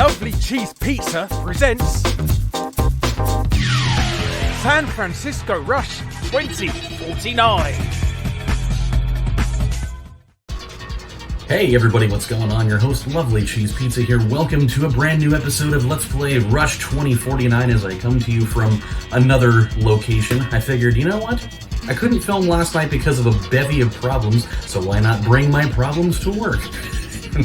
Lovely Cheese Pizza presents San Francisco Rush 2049. Hey everybody, what's going on? Your host, Lovely Cheese Pizza here. Welcome to a brand new episode of Let's Play Rush 2049 as I come to you from another location. I figured, you know what? I couldn't film last night because of a bevy of problems, so why not bring my problems to work?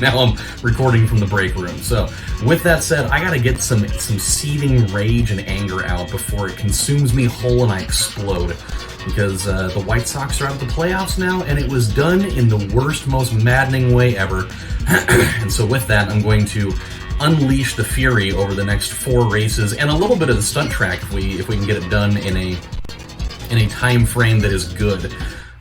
Now I'm recording from the break room. So, with that said, I gotta get some seething rage and anger out before it consumes me whole and I explode. Because the White Sox are out of the playoffs now, and it was done in the worst, most maddening way ever. And so with that, I'm going to unleash the fury over the next 4 races, and a little bit of the stunt track if we can get it done in a time frame that is good.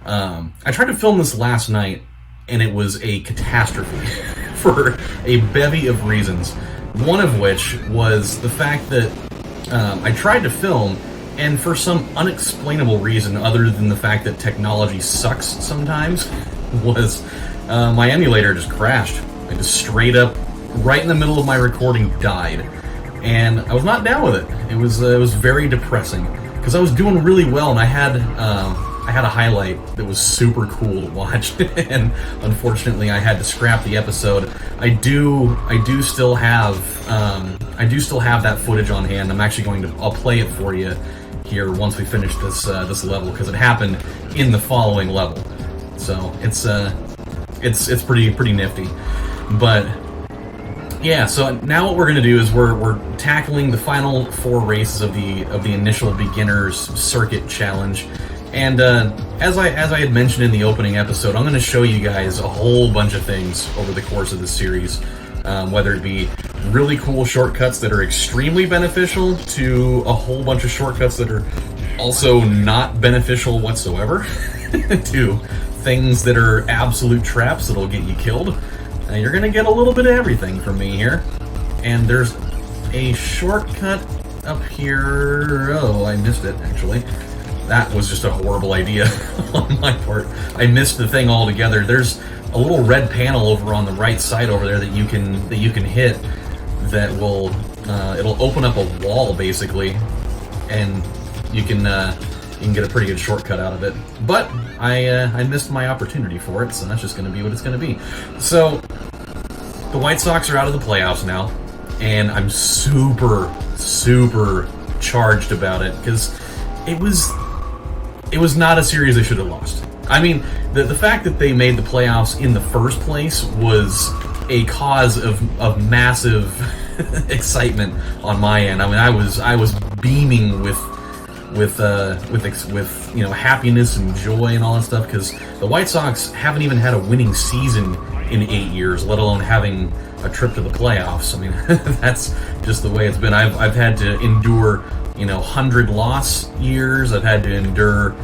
I tried to film this last night, and it was a catastrophe for a bevy of reasons. One of which was the fact that I tried to film, and for some unexplainable reason other than the fact that technology sucks sometimes, was my emulator just crashed. It just straight up, right in the middle of my recording, died. And I was not down with it. It was very depressing, because I was doing really well, and I had a highlight that was super cool to watch, and unfortunately I had to scrap the episode. I do still have that footage on hand. I'll play it for you here once we finish this level, because it happened in the following level. So it's pretty nifty. But yeah, so now what we're gonna do is we're tackling the final 4 races of the initial beginners circuit challenge. And as I had mentioned in the opening episode, I'm going to show you guys a whole bunch of things over the course of this series, whether it be really cool shortcuts that are extremely beneficial to a whole bunch of shortcuts that are also not beneficial whatsoever, to things that are absolute traps that'll get you killed. You're going to get a little bit of everything from me here. And there's a shortcut up here. Oh, I missed it, actually. That was just a horrible idea on my part. I missed the thing altogether. There's a little red panel over on the right side over there that you can hit that will it'll open up a wall basically, and you can get a pretty good shortcut out of it. But I missed my opportunity for it, so that's just going to be what it's going to be. So the White Sox are out of the playoffs now, and I'm super charged about it, because it was not a series they should have lost. I mean, the fact that they made the playoffs in the first place was a cause of massive excitement on my end. I mean, I was beaming with happiness and joy and all that stuff, because the White Sox haven't even had a winning season in 8 years, let alone having a trip to the playoffs. I mean, that's just the way it's been. I've had to endure 100 loss years. I've had to endure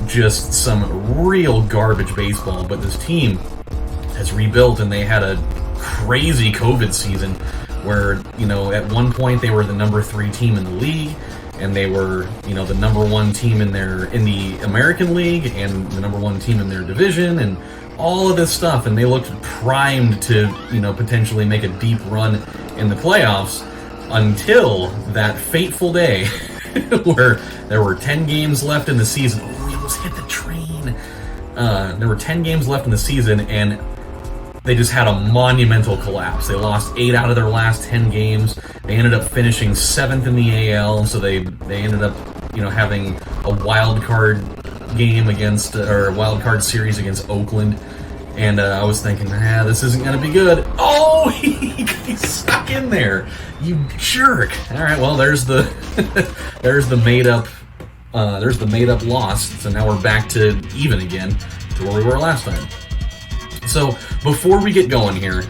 just some real garbage baseball, but this team has rebuilt, and they had a crazy COVID season where, at one point they were the number 3 team in the league, and they were, the number 1 team in the American League, and the number 1 team in their division, and all of this stuff, and they looked primed to, potentially make a deep run in the playoffs, until that fateful day where there were 10 games left in the season. Oh, we almost hit the train. There were 10 games left in the season, and they just had a monumental collapse. They lost 8 out of their last 10 games. They ended up finishing 7th in the AL, so they ended up, having a wild card game or a wild card series against Oakland. And I was thinking, this isn't going to be good. Oh, he stuck in there, you jerk! All right, well, there's the made up loss. So now we're back to even again, to where we were last time. So before we get going here,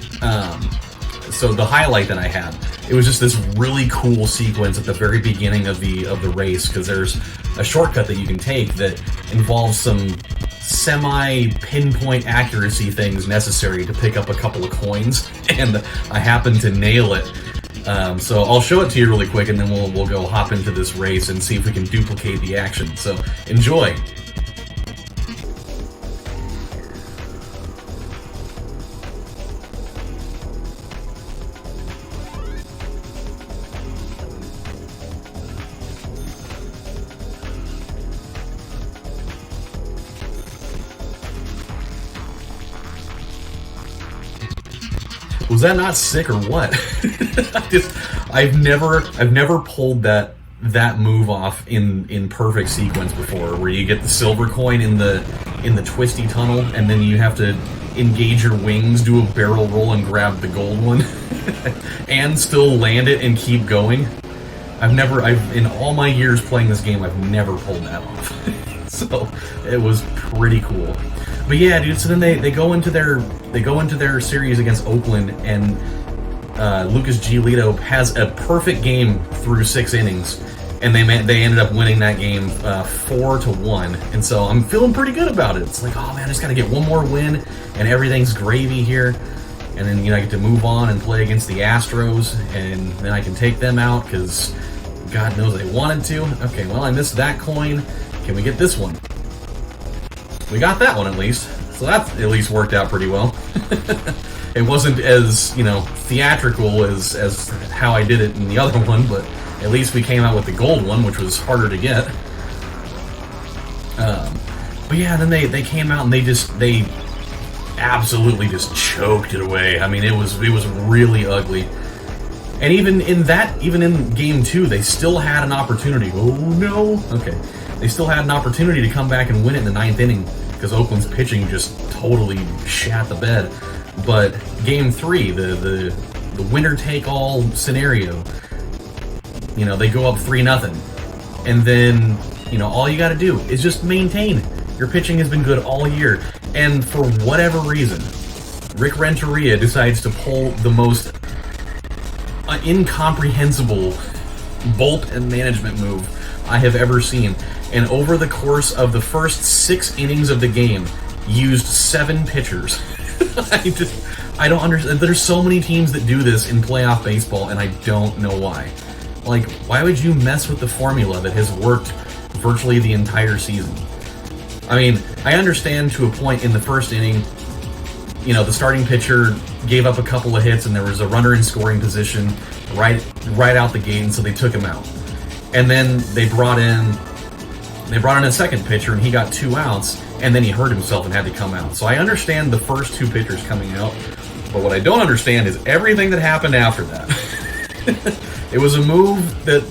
so the highlight that I had, it was just this really cool sequence at the very beginning of the race, because there's a shortcut that you can take that involves some semi-pinpoint accuracy things necessary to pick up a couple of coins, and I happened to nail it. So I'll show it to you really quick, and then we'll go hop into this race and see if we can duplicate the action. So enjoy. Was that not sick or what? I've never pulled that move off in perfect sequence before, where you get the silver coin in the twisty tunnel, and then you have to engage your wings, do a barrel roll, and grab the gold one, and still land it and keep going. In all my years playing this game, I've never pulled that off. So it was pretty cool. But yeah, dude. So then they go into their series against Oakland, and Lucas Giolito has a perfect game through 6 innings, and they ended up winning that game 4-1. And so I'm feeling pretty good about it. It's like, oh man, I just got to get one more win, and everything's gravy here. And then I get to move on and play against the Astros, and then I can take them out because God knows I wanted to. Okay, well I missed that coin. Can we get this one? We got that one at least, so that at least worked out pretty well. It wasn't as, theatrical as how I did it in the other one, but at least we came out with the gold one, which was harder to get. But yeah, then they came out and they absolutely just choked it away. I mean, it was really ugly. And even in game 2, they still had an opportunity. Oh no! Okay. They still had an opportunity to come back and win it in the 9th inning, because Oakland's pitching just totally shat the bed. But game 3, the winner-take-all scenario, they go up 3-0. And then, all you got to do is just maintain. Your pitching has been good all year. And for whatever reason, Rick Renteria decides to pull the most incomprehensible bullpen management move I have ever seen. And over the course of the first 6 innings of the game, used 7 pitchers. I don't understand. There's so many teams that do this in playoff baseball, and I don't know why. Like, why would you mess with the formula that has worked virtually the entire season? I mean, I understand to a point in the first inning, the starting pitcher gave up a couple of hits, and there was a runner in scoring position right out the gate, and so they took him out. And then they brought in a second pitcher, and he got 2 outs, and then he hurt himself and had to come out. So I understand the first 2 pitchers coming out, but what I don't understand is everything that happened after that. It was a move that,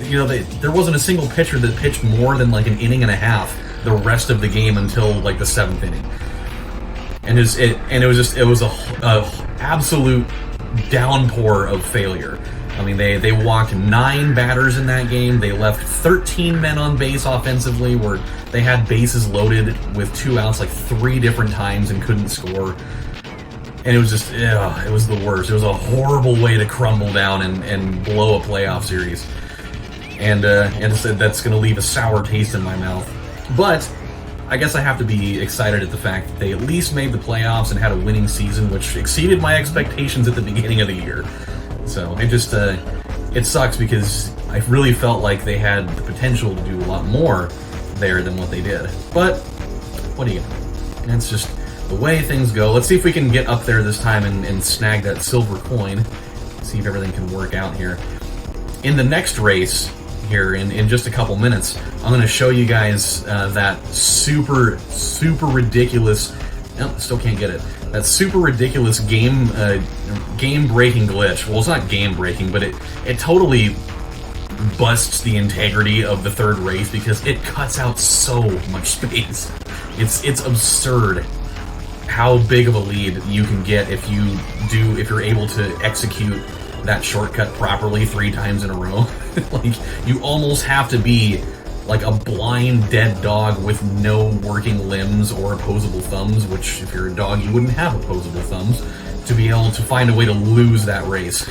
there wasn't a single pitcher that pitched more than like an inning and a half the rest of the game until like the 7th inning. And it was a absolute downpour of failure. I mean, they walked 9 batters in that game. They left 13 men on base offensively, where they had bases loaded with 2 outs like 3 different times and couldn't score. And it was just, it was the worst. It was a horrible way to crumble down and blow a playoff series. And that's going to leave a sour taste in my mouth. But I guess I have to be excited at the fact that they at least made the playoffs and had a winning season, which exceeded my expectations at the beginning of the year. So it sucks, because I really felt like they had the potential to do a lot more there than what they did. But what do you got? It's just the way things go. Let's see if we can get up there this time and snag that silver coin. See if everything can work out here. In the next race here, in just a couple minutes, I'm going to show you guys that super ridiculous... Nope, still can't get it. That super ridiculous game-breaking glitch. Well, it's not game-breaking, but it totally busts the integrity of the 3rd race, because it cuts out so much space. It's absurd how big of a lead you can get if you're able to execute that shortcut properly 3 times in a row. Like, you almost have to be like a blind dead dog with no working limbs or opposable thumbs, which if you're a dog you wouldn't have opposable thumbs, to be able to find a way to lose that race.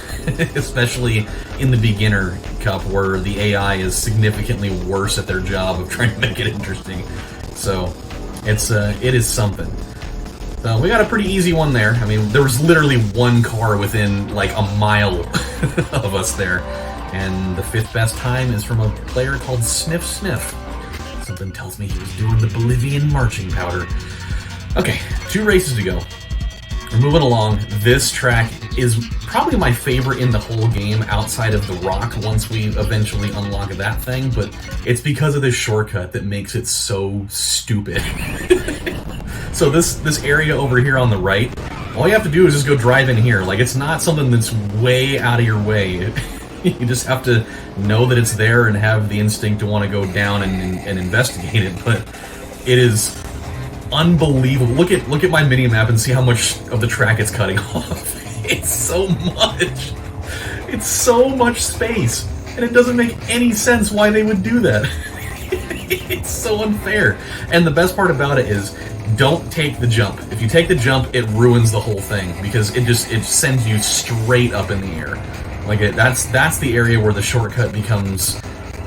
Especially in the beginner cup, where the AI is significantly worse at their job of trying to make it interesting. So it is something. So we got a pretty easy one there. I mean, there was literally 1 car within like a mile of us there. And the 5th best time is from a player called Sniff Sniff. Something tells me he was doing the Bolivian marching powder. Okay, 2 races to go. We're moving along. This track is probably my favorite in the whole game outside of the Rock once we eventually unlock that thing, but it's because of this shortcut that makes it so stupid. So this area over here on the right all you have to do is just go drive in here. Like, it's not something that's way out of your way. You just have to know that it's there and have the instinct to want to go down and investigate it. But it is unbelievable. Look at my mini map and see how much of the track it's cutting off. It's so much. It's so much space, and it doesn't make any sense why they would do that. It's so unfair. And the best part about it is, don't take the jump. If you take the jump, it ruins the whole thing, because it sends you straight up in the air. Like, that's the area where the shortcut becomes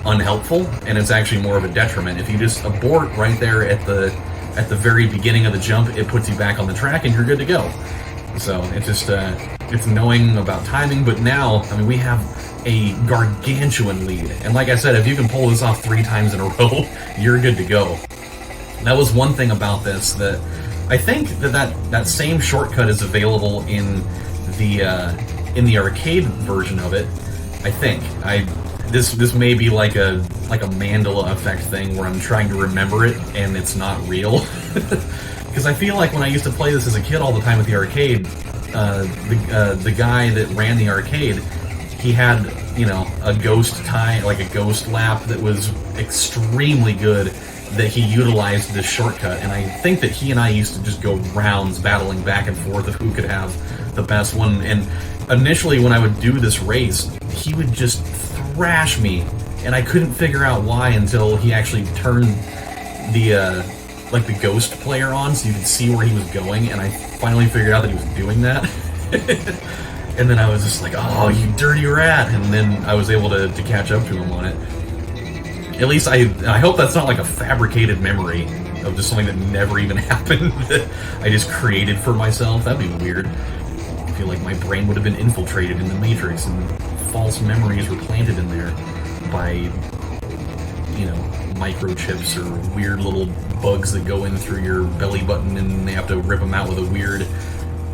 unhelpful, and it's actually more of a detriment. If you just abort right there at the very beginning of the jump, it puts you back on the track and you're good to go. So it just it's knowing about timing. But now, I mean, we have a gargantuan lead, and like I said, if you can pull this off 3 times in a row, you're good to go. That was one thing about this, that I think that same shortcut is available in the arcade version of it. I think this may be like a Mandela effect thing where I'm trying to remember it and it's not real. Because I feel like when I used to play this as a kid all the time at the arcade, the guy that ran the arcade, he had, you know, a ghost lap that was extremely good, that he utilized this shortcut, and I think that he and I used to just go rounds battling back and forth of who could have the best one. And initially when I would do this race, he would just thrash me, and I couldn't figure out why until he actually turned the ghost player on so you could see where he was going, and I finally figured out that he was doing that. And then I was just like, oh, you dirty rat, and then I was able to catch up to him on it. At least I hope that's not like a fabricated memory of just something that never even happened that I just created for myself. That'd be weird. I feel like my brain would have been infiltrated in the Matrix and false memories were planted in there by, you know, microchips or weird little bugs that go in through your belly button, and they have to rip them out with a weird,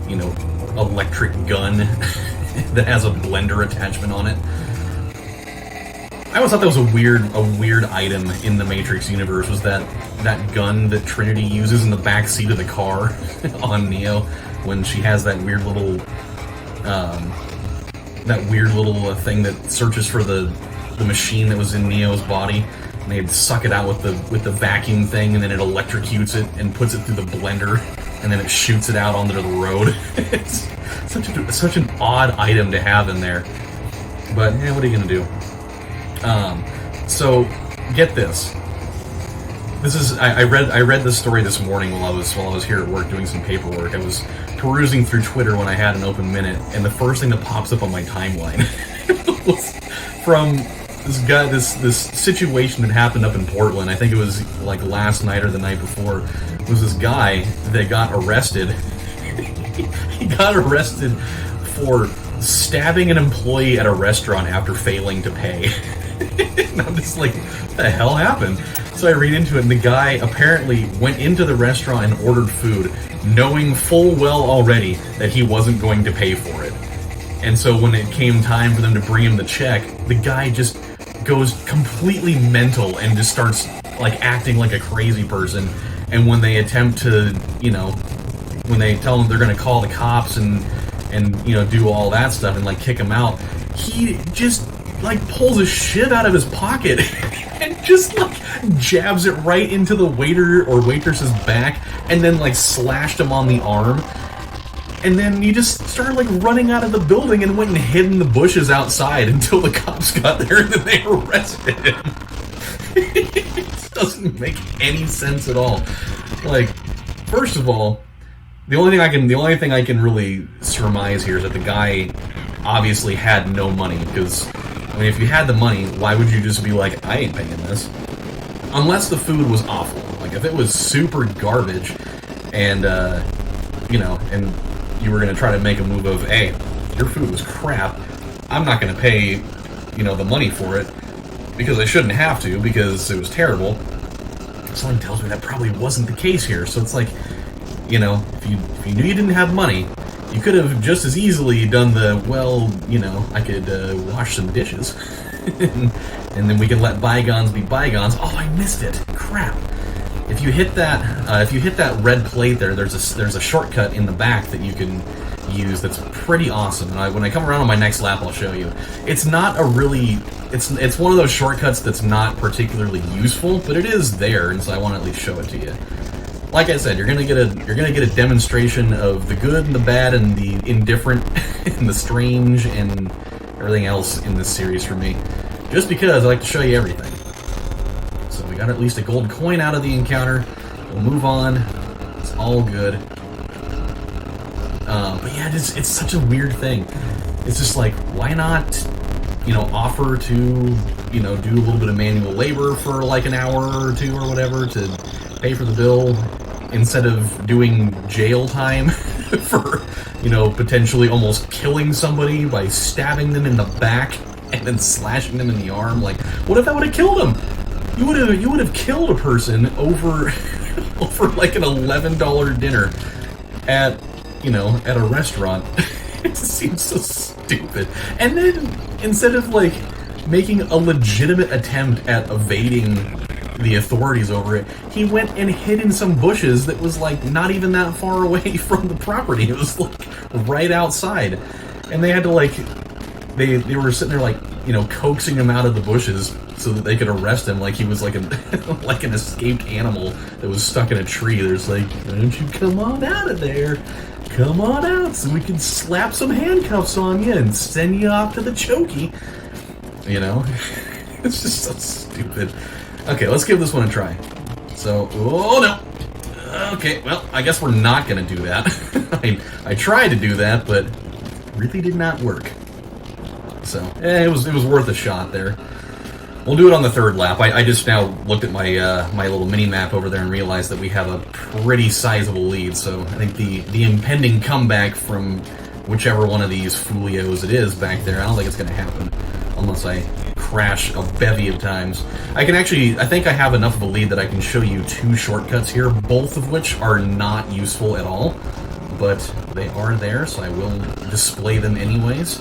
you know, electric gun that has a blender attachment on it. I always thought that was a weird item in the Matrix universe, was that gun that Trinity uses in the back seat of the car on Neo, when she has that weird little thing that searches for the machine that was in Neo's body, and they'd suck it out with the vacuum thing, and then it electrocutes it and puts it through the blender, and then it shoots it out onto the road. It's such an odd item to have in there, but yeah, what are you gonna do? So get this. This is I read this story this morning while I was here at work doing some paperwork. I was perusing through Twitter when I had an open minute, and the first thing that pops up on my timeline was from this guy, this situation that happened up in Portland. I think it was like last night or the night before. It was this guy that got arrested. He got arrested for stabbing an employee at a restaurant after failing to pay. And I'm just like, what the hell happened? So I read into it, and the guy apparently went into the restaurant and ordered food, knowing full well already that he wasn't going to pay for it. And so when it came time for them to bring him the check, the guy just goes completely mental and just starts like acting like a crazy person. And when they attempt to, you know, when they tell him they're going to call the cops and you know, do all that stuff and like kick him out, he just like pulls a shit out of his pocket and just like jabs it right into the waiter or waitress's back, and then like slashed him on the arm. And then he just started like running out of the building and went and hid in the bushes outside until the cops got there, and then they arrested him. It doesn't make any sense at all. Like, first of all, the only thing I can really surmise here is that the guy obviously had no money, because I mean, if you had the money, why would you just be like, I ain't paying this? Unless the food was awful. Like, if it was super garbage, and, you know, and you were going to try to make a move of, hey, your food was crap, I'm not going to pay, you know, the money for it, because I shouldn't have to, because it was terrible. Something tells me that probably wasn't the case here. So it's like, you know, if you knew you didn't have money, you could have just as easily done the, well, you know, I could wash some dishes. And then we can let bygones be bygones. Oh, I missed it. Crap. if you hit that red plate there, there's a shortcut in the back that you can use that's pretty awesome. And when I come around on my next lap, I'll show you. It's not a really, it's one of those shortcuts that's not particularly useful, but it is there, and so I want to at least show it to you. Like I said, you're gonna get a demonstration of the good and the bad and the indifferent and the strange and everything else in this series for me. Just because I like to show you everything. So we got at least a gold coin out of the encounter. We'll move on. It's all good. But yeah, it's such a weird thing. It's just like, why not, offer to, do a little bit of manual labor for like an hour or two or whatever to pay for the bill, instead of doing jail time for, potentially almost killing somebody by stabbing them in the back and then slashing them in the arm. Like, what if that would have killed him? You would have killed a person over like an $11 dinner at a restaurant. It seems so stupid. And then instead of like making a legitimate attempt at evading the authorities over it, he went and hid in some bushes that was like not even that far away from the property. It was like right outside, and they had to like they were sitting there like coaxing him out of the bushes so that they could arrest him like he was like like an escaped animal that was stuck in a tree. There's like, why don't you come on out of there? Come on out so we can slap some handcuffs on you and send you off to the chokey. It's just so stupid. Okay, let's give this one a try. So, oh no. Okay, well, I guess we're not going to do that. I tried to do that, but really did not work. So, it was worth a shot there. We'll do it on the third lap. I just now looked at my my little mini map over there and realized that we have a pretty sizable lead. So I think the impending comeback from whichever one of these Fulios it is back there, I don't think it's going to happen unless I crash a bevy of times. I think I have enough of a lead that I can show you two shortcuts here, both of which are not useful at all, but they are there, so I will display them anyways.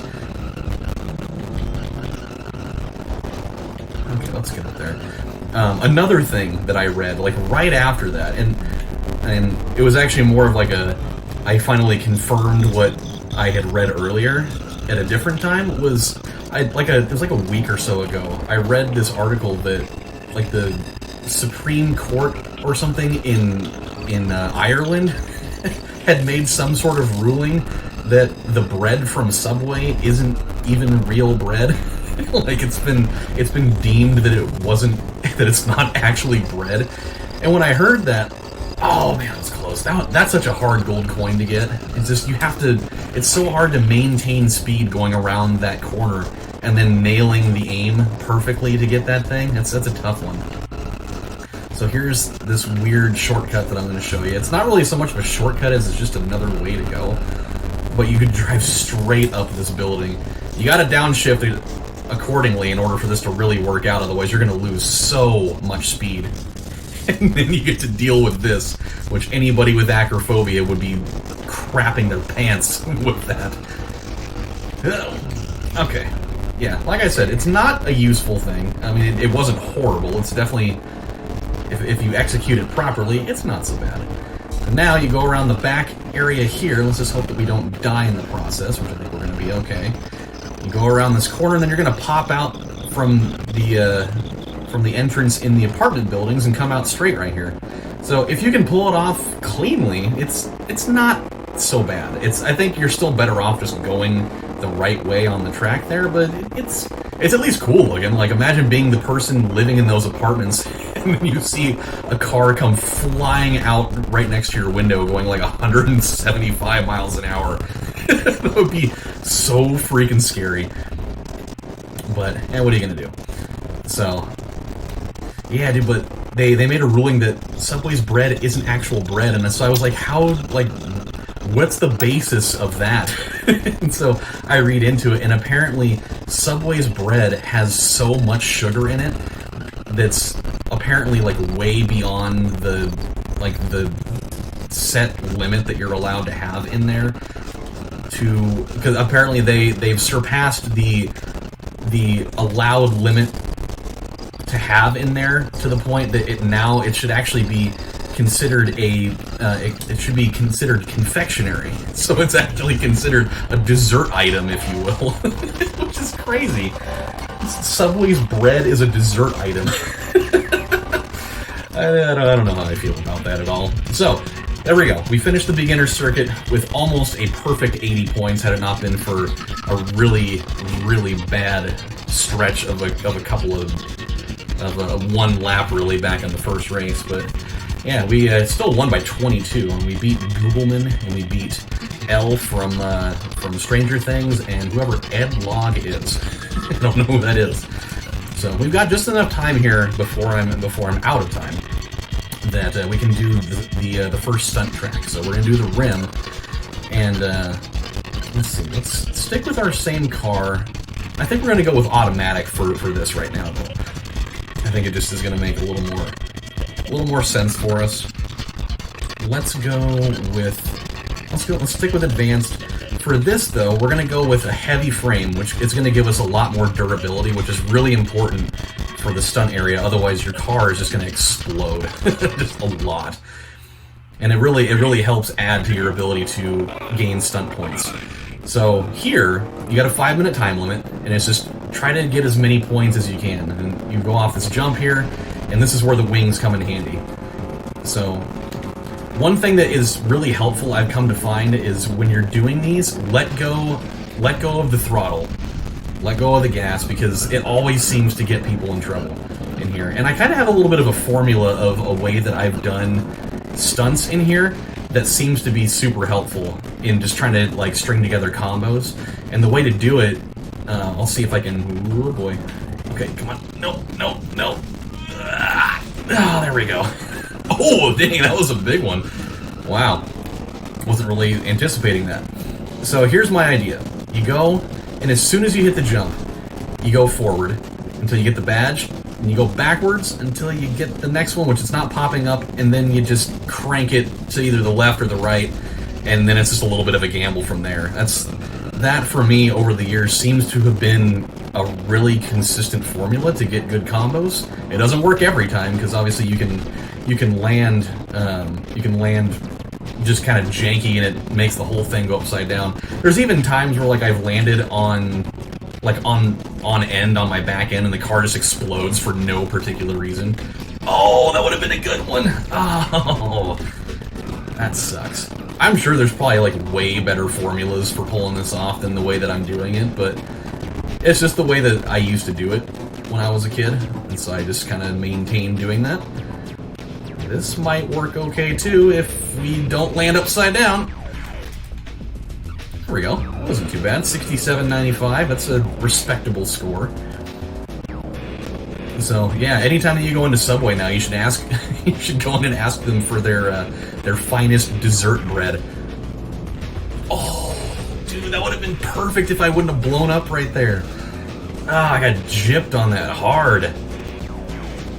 Okay, let's get up there. Another thing that I read, like right after that, and it was actually more of like I finally confirmed what I had read earlier at a different time, was it was like a week or so ago. I read this article that like the Supreme Court or something in Ireland had made some sort of ruling that the bread from Subway isn't even real bread. Like it's been deemed that it's not actually bread. And when I heard that, oh man, it was close. That's such a hard gold coin to get. It's just it's so hard to maintain speed going around that corner and then nailing the aim perfectly to get that thing. That's a tough one. So here's this weird shortcut that I'm going to show you. It's not really so much of a shortcut as it's just another way to go. But you could drive straight up this building. You got to downshift it accordingly in order for this to really work out, otherwise you're going to lose so much speed. And then you get to deal with this, which anybody with acrophobia would be crapping their pants with that. Okay. Yeah, like I said, it's not a useful thing. I mean, it wasn't horrible. It's definitely, if you execute it properly, it's not so bad. And now you go around the back area here. Let's just hope that we don't die in the process, which I think we're going to be okay. You go around this corner, and then you're going to pop out from the entrance in the apartment buildings and come out straight right here. So if you can pull it off cleanly, it's not so bad. I think you're still better off just going the right way on the track there, but it's at least cool looking. Like, imagine being the person living in those apartments and then you see a car come flying out right next to your window going like 175 miles an hour. That would be so freaking scary. But, what are you gonna do? So, yeah, dude, but they made a ruling that Subway's bread isn't actual bread, and so I was like, what's the basis of that? And so I read into it, and apparently Subway's bread has so much sugar in it that's apparently like way beyond the set limit that you're allowed to have in there, because apparently they've surpassed the allowed limit to have in there to the point that it should actually be considered it should be considered confectionery. So it's actually considered a dessert item, if you will, which is crazy. Subway's bread is a dessert item. I don't know how I feel about that at all. So, there we go. We finished the beginner circuit with almost a perfect 80 points had it not been for a really, really bad stretch of a couple of one lap really back in the first race. But yeah, we still won by 22, and we beat Googleman and we beat L from Stranger Things and whoever Ed Log is. I don't know who that is. So we've got just enough time here before I'm out of time that we can do the first stunt track. So we're gonna do the rim, and let's see. Let's stick with our same car. I think we're gonna go with automatic for this right now, though. I think it just is gonna make a little more sense for us. Let's stick with advanced. For this, though, we're going to go with a heavy frame, which is going to give us a lot more durability, which is really important for the stunt area. Otherwise, your car is just going to explode just a lot. And it really helps add to your ability to gain stunt points. So here, you got a 5-minute time limit, and it's just try to get as many points as you can. And you go off this jump here, and this is where the wings come in handy. So one thing that is really helpful, I've come to find, is when you're doing these, let go of the throttle, let go of the gas, because it always seems to get people in trouble in here. And I kind of have a little bit of a formula of a way that I've done stunts in here that seems to be super helpful in just trying to like string together combos. And the way to do it, I'll see if I can. Oh boy. Okay, come on. No. Ah, there we go. Oh, dang, that was a big one. Wow. Wasn't really anticipating that. So here's my idea. You go, and as soon as you hit the jump, you go forward until you get the badge, and you go backwards until you get the next one, which is not popping up, and then you just crank it to either the left or the right, and then it's just a little bit of a gamble from there. That, for me, over the years, seems to have been a really consistent formula to get good combos. It doesn't work every time, because obviously you can land just kind of janky and it makes the whole thing go upside down. There's even times where like I've landed on end on my back end and the car just explodes for no particular reason. Oh, that would have been a good one. Oh, that sucks. I'm sure there's probably like way better formulas for pulling this off than the way that I'm doing it, but it's just the way that I used to do it when I was a kid, and so I just kind of maintained doing that. This might work okay too if we don't land upside down. There we go. That wasn't too bad. 67.95. That's a respectable score. So yeah, anytime that you go into Subway now, you should you should go in and ask them for their finest dessert bread. Oh, dude, that would have been perfect if I wouldn't have blown up right there. Ah, I got gypped on that hard.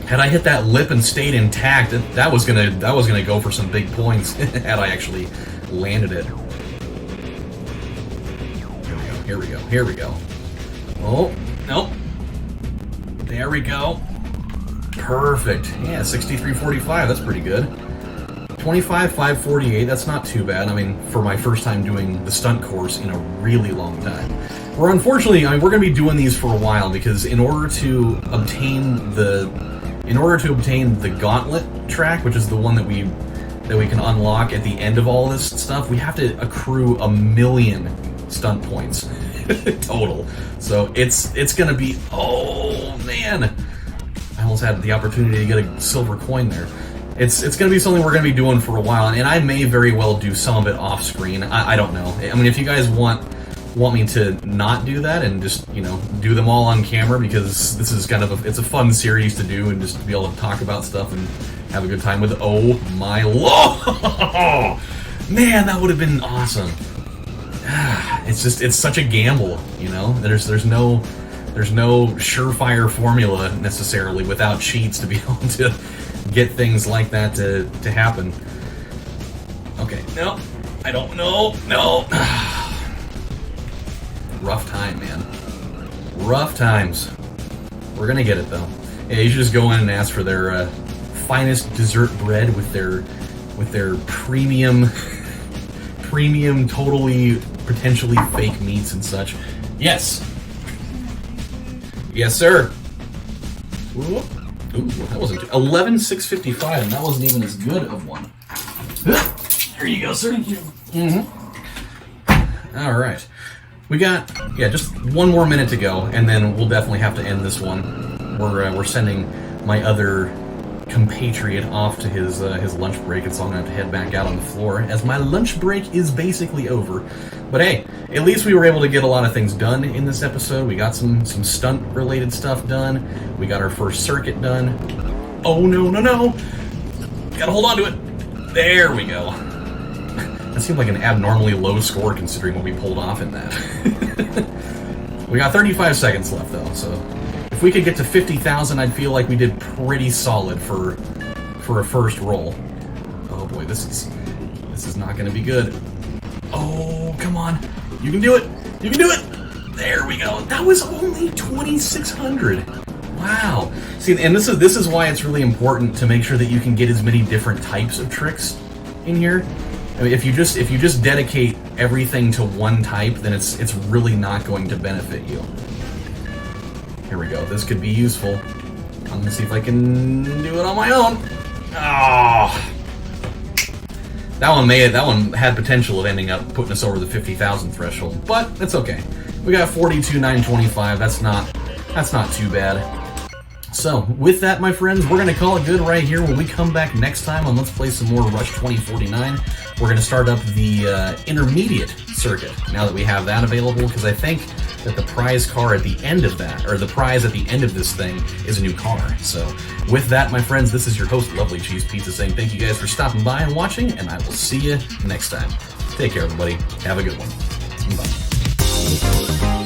Had I hit that lip and stayed intact, that was gonna go for some big points. Had I actually landed it. Here we go. Oh, nope. There we go. Perfect. Yeah, 63.45. That's pretty good. 25.548. That's not too bad. I mean, for my first time doing the stunt course in a really long time. We're unfortunately, we're going to be doing these for a while because in order to obtain the gauntlet track, which is the one that we can unlock at the end of all this stuff, we have to accrue 1 million stunt points total. So it's gonna be, oh man, I almost had the opportunity to get a silver coin there. It's gonna be something we're gonna be doing for a while, and I may very well do some of it off screen. I don't know. I mean, if you guys want me to not do that and just, do them all on camera, because this is kind of it's a fun series to do and just to be able to talk about stuff and have a good time with it. Oh my lord, man, that would have been awesome. It's such a gamble, There's no surefire formula necessarily without cheats to be able to get things like that to happen. Okay, no, I don't know, no. Rough time, man. Rough times. We're gonna get it though. Yeah, you should just go in and ask for their finest dessert bread with their premium, totally potentially fake meats and such. Yes. Yes, sir. Ooh, that wasn't 11,655, and that wasn't even as good of one. Here you go, sir. Thank you. All right. We got just one more minute to go, and then we'll definitely have to end this one. We're sending my other compatriot off to his lunch break, and so I'm gonna have to head back out on the floor as my lunch break is basically over. But hey, at least we were able to get a lot of things done in this episode. We got some stunt related stuff done. We got our first circuit done. Oh no! Gotta hold on to it. There we go. That seemed like an abnormally low score considering what we pulled off in that. We got 35 seconds left though, so if we could get to 50,000, I'd feel like we did pretty solid for a first roll. Oh boy, this is not going to be good. Oh, come on. You can do it. You can do it. There we go. That was only 2,600. Wow. See, and this is why it's really important to make sure that you can get as many different types of tricks in here. I mean, if you just dedicate everything to one type, then it's really not going to benefit you. Here we go. This could be useful. I'm gonna see if I can do it on my own. Oh. That one had potential of ending up putting us over the 50,000 threshold, but that's okay. We got 42,925. That's not too bad. So, with that, my friends, we're going to call it good right here. When we come back next time on Let's Play some more Rush 2049, we're going to start up the intermediate circuit, now that we have that available, because I think that the prize car at the end of that, or the prize at the end of this thing, is a new car. So, with that, my friends, this is your host, Lovely Cheese Pizza, saying thank you guys for stopping by and watching, and I will see you next time. Take care, everybody. Have a good one. Bye.